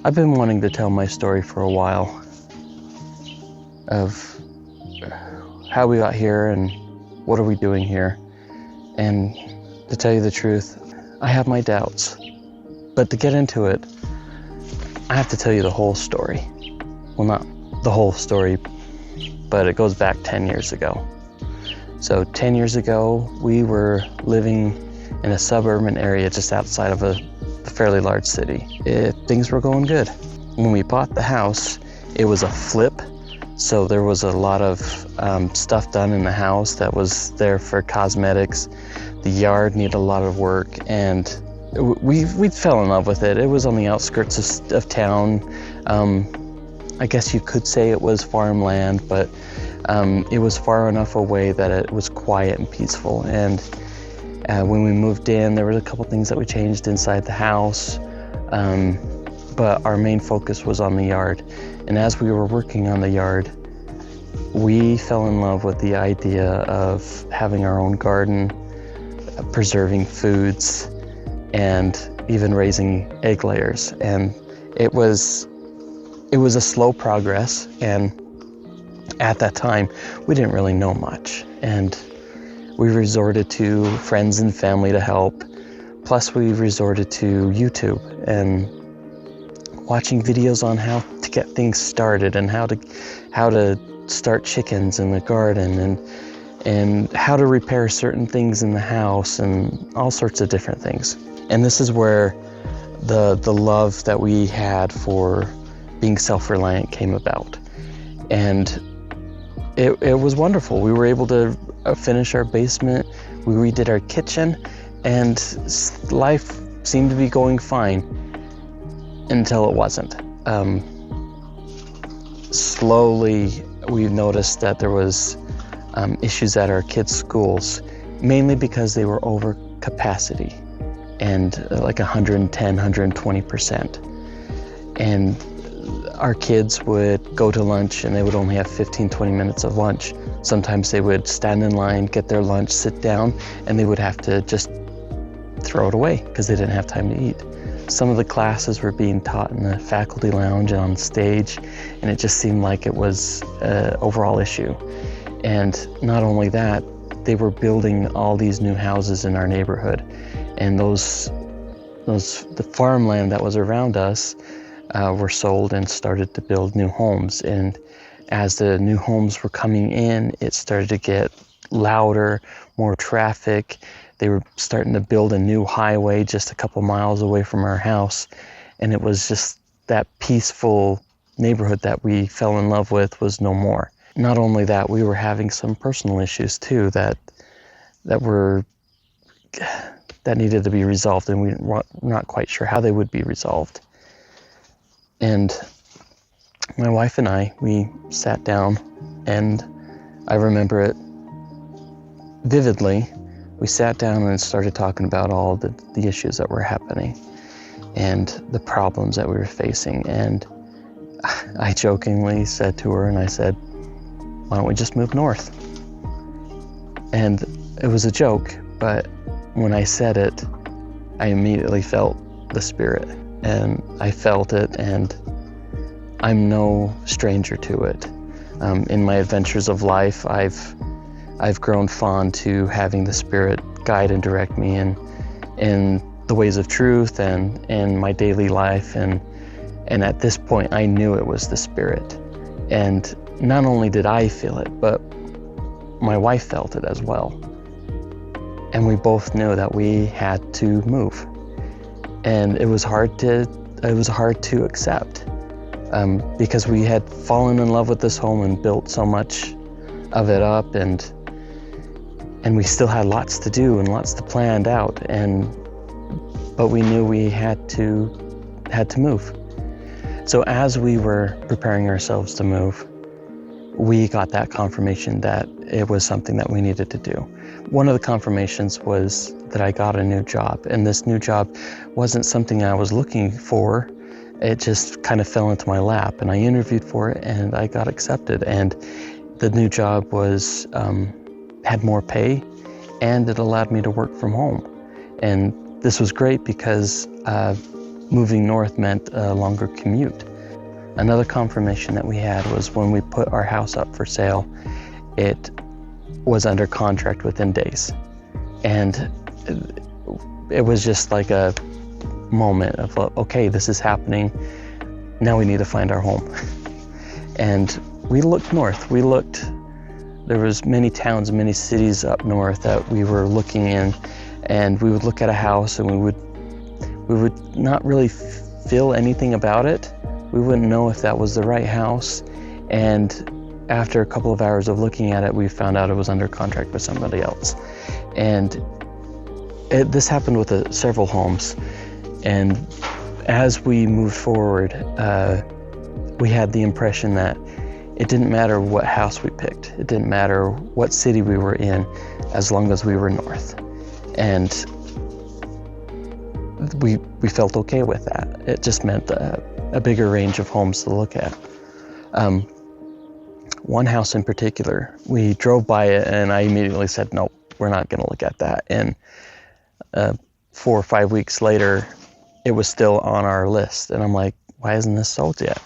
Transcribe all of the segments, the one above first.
I've been wanting to tell my story for a while of how we got here and what are we doing here. And to tell you the truth, I have my doubts. But to get into it, I have to tell you the whole story. Well, not the whole story, but it goes back 10 years ago. So 10 years ago, we were living in a suburban area just outside of a fairly large city. Things were going good. When we bought the house, it was a flip. So there was a lot of stuff done in the house that was there for cosmetics. The yard needed a lot of work, and we fell in love with it. It was on the outskirts of town. I guess you could say it was farmland, but it was far enough away that it was quiet and peaceful. And when we moved in, there were a couple things that we changed inside the house, but our main focus was on the yard. And as we were working on the yard, we fell in love with the idea of having our own garden, preserving foods, and even raising egg layers. And it was a slow progress, and at that time we didn't really know much, and we resorted to friends and family to help. Plus we resorted to YouTube and watching videos on how to get things started and how to start chickens in the garden and how to repair certain things in the house and all sorts of different things. And this is where the love that we had for being self-reliant came about. And it was wonderful. We were able to finish our basement, we redid our kitchen, and life seemed to be going fine until it wasn't. Slowly we noticed that there was issues at our kids' schools, mainly because they were over capacity and like 110, 120%. And our kids would go to lunch and they would only have 15, 20 minutes of lunch. Sometimes they would stand in line, get their lunch, sit down, and they would have to just throw it away because they didn't have time to eat. Some of the classes were being taught in the faculty lounge and on stage, and it just seemed like it was an overall issue. And not only that, they were building all these new houses in our neighborhood, and the farmland that was around us were sold and started to build new homes. And as the new homes were coming in, it started to get louder, more traffic. They were starting to build a new highway just a couple miles away from our house. And it was just that peaceful neighborhood that we fell in love with was no more. Not only that, we were having some personal issues too that needed to be resolved, and we were not quite sure how they would be resolved. And my wife and I, we sat down, and I remember it vividly. We sat down and started talking about all the issues that were happening and the problems that we were facing. And I jokingly said to her, and I said, why don't we just move north? And it was a joke, but when I said it, I immediately felt the spirit, and I felt it, and I'm no stranger to it. In my adventures of life, I've grown fond to having the Spirit guide and direct me in the ways of truth and in my daily life. And at this point, I knew it was the Spirit. And not only did I feel it, but my wife felt it as well. And we both knew that we had to move. And it was hard to accept because we had fallen in love with this home and built so much of it up, and we still had lots to do and lots to plan out, but we knew we had to move. So as we were preparing ourselves to move, we got that confirmation that it was something that we needed to do. One of the confirmations was that I got a new job, and this new job wasn't something I was looking for. It just kind of fell into my lap, and I interviewed for it and I got accepted. And the new job was had more pay, and it allowed me to work from home. And this was great because moving north meant a longer commute. Another confirmation that we had was when we put our house up for sale, it was under contract within days. And it was just like a moment of, okay, this is happening. Now we need to find our home. And we looked north. There was many towns, many cities up north that we were looking in, and we would look at a house and we would not really feel anything about it. We wouldn't know if that was the right house. And after a couple of hours of looking at it, we found out it was under contract with somebody else. And this happened with several homes. And as we moved forward, we had the impression that it didn't matter what house we picked. It didn't matter what city we were in, as long as we were north. And we felt okay with that. It just meant a bigger range of homes to look at. One house in particular, we drove by it and I immediately said, no, we're not gonna look at that. And 4 or 5 weeks later, it was still on our list. And I'm like, why isn't this sold yet?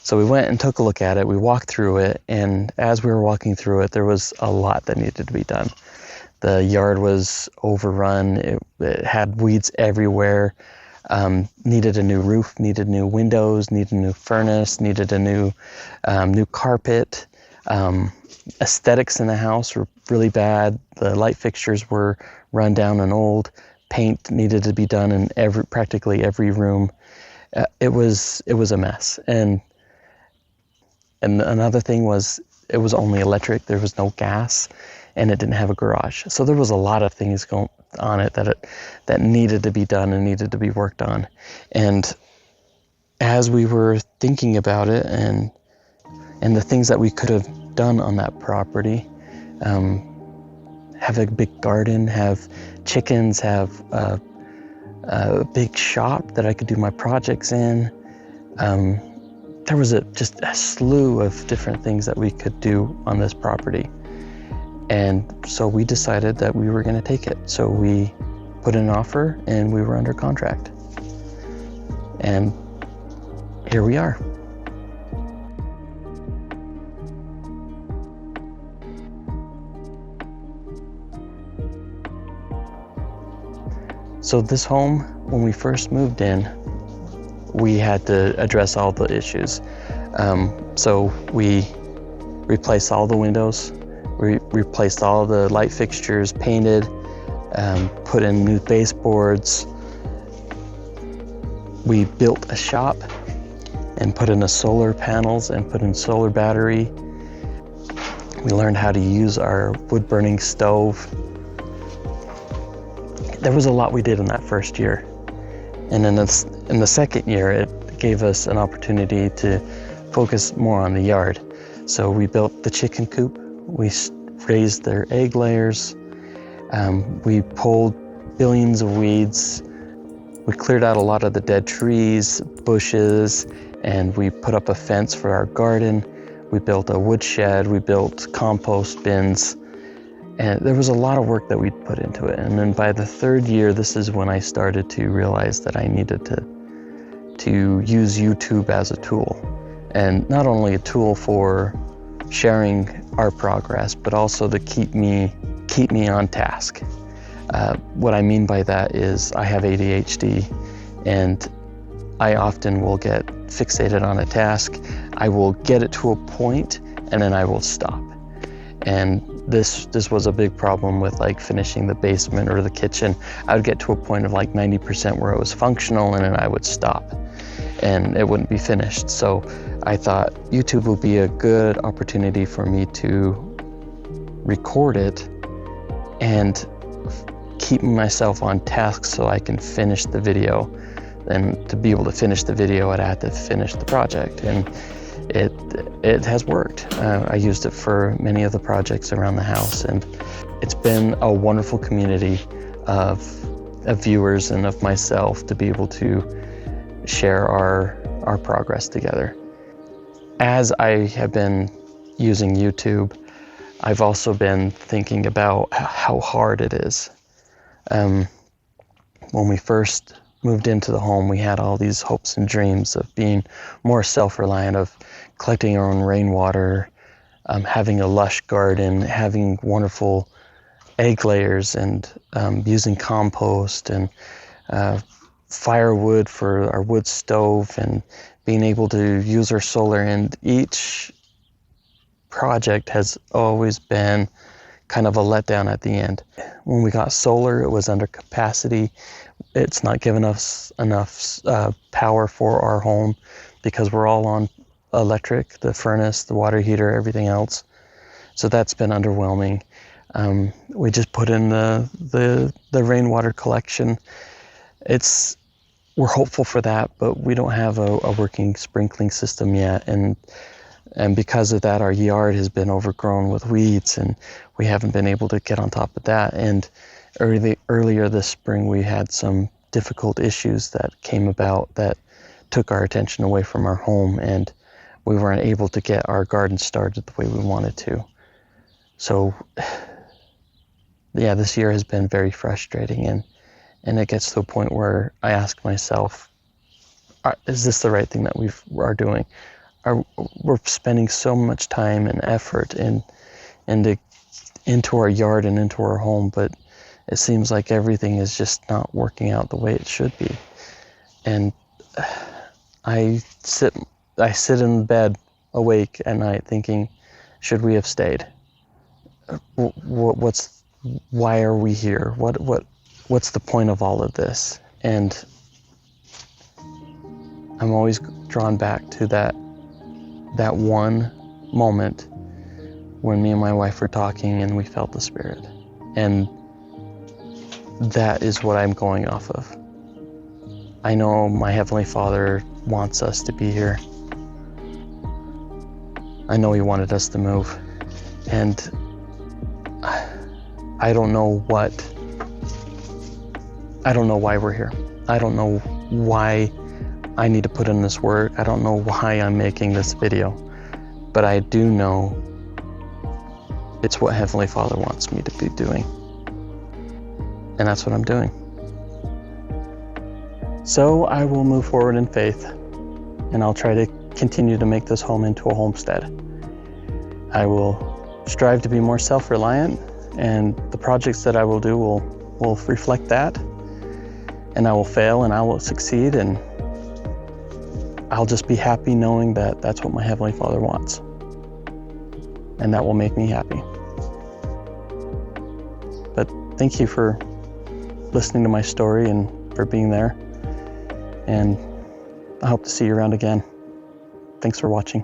So we went and took a look at it, we walked through it, and as we were walking through it, there was a lot that needed to be done. The yard was overrun, it had weeds everywhere, needed a new roof, needed new windows, needed a new furnace, needed a new carpet. Aesthetics in the house were really bad. The light fixtures were run down and old. Paint needed to be done in practically every room. It was a mess. And another thing was, it was only electric. There was no gas, and it didn't have a garage. So there was a lot of things going on it that needed to be done and needed to be worked on. And as we were thinking about it and the things that we could have done on that property, have a big garden, have chickens, have a big shop that I could do my projects in. There was just a slew of different things that we could do on this property. And so we decided that we were going to take it. So we put in an offer and we were under contract. And here we are. So this home, when we first moved in, we had to address all the issues. So we replaced all the windows, we replaced all the light fixtures, painted, put in new baseboards. We built a shop and put in the solar panels and put in solar battery. We learned how to use our wood-burning stove. There was a lot we did in that first year. And in the second year, it gave us an opportunity to focus more on the yard. So we built the chicken coop, we raised their egg layers, we pulled billions of weeds, we cleared out a lot of the dead trees, bushes, and we put up a fence for our garden. We built a wood shed, we built compost bins, and there was a lot of work that we put into it. And then by the third year, this is when I started to realize that I needed to use YouTube as a tool. And not only a tool for sharing our progress, but also to keep me on task. What I mean by that is I have ADHD, and I often will get fixated on a task. I will get it to a point, and then I will stop. And this was a big problem with like finishing the basement or the kitchen. I would get to a point of like 90% where it was functional, and then I would stop and it wouldn't be finished. So I thought YouTube would be a good opportunity for me to record it and keep myself on task so I can finish the video. And to be able to finish the video, I'd have to finish the project. And it has worked. I used it for many of the projects around the house, and it's been a wonderful community of viewers and of myself to be able to share our progress together. As I have been using YouTube, I've also been thinking about how hard it is. When we first moved into the home, we had all these hopes and dreams of being more self-reliant, of collecting our own rainwater, having a lush garden, having wonderful egg layers, and using compost and firewood for our wood stove, and being able to use our solar. And each project has always been kind of a letdown at the end. When we got solar, it was under capacity. It's not giving us enough power for our home because we're all on electric, the furnace, the water heater, everything else. So that's been underwhelming. We just put in the rainwater collection. We're hopeful for that, but we don't have a working sprinkling system yet. And because of that, our yard has been overgrown with weeds, and we haven't been able to get on top of that. And earlier this spring, we had some difficult issues that came about that took our attention away from our home, and we weren't able to get our garden started the way we wanted to. So, yeah, this year has been very frustrating, and it gets to a point where I ask myself, is this the right thing that we are doing? We're spending so much time and effort into our yard and into our home, but it seems like everything is just not working out the way it should be. And I sit in bed awake at night thinking, should we have stayed? Why are we here? What's the point of all of this? And I'm always drawn back to that one moment when me and my wife were talking and we felt the Spirit. And that is what I'm going off of. I know my Heavenly Father wants us to be here. I know He wanted us to move. And I don't know why we're here. I don't know why I need to put in this work. I don't know why I'm making this video, but I do know it's what Heavenly Father wants me to be doing. And that's what I'm doing. So I will move forward in faith, and I'll try to continue to make this home into a homestead. I will strive to be more self-reliant, and the projects that I will do will reflect that. And I will fail and I will succeed, and I'll just be happy knowing that that's what my Heavenly Father wants. And that will make me happy. But thank you for listening to my story and for being there. And I hope to see you around again. Thanks for watching.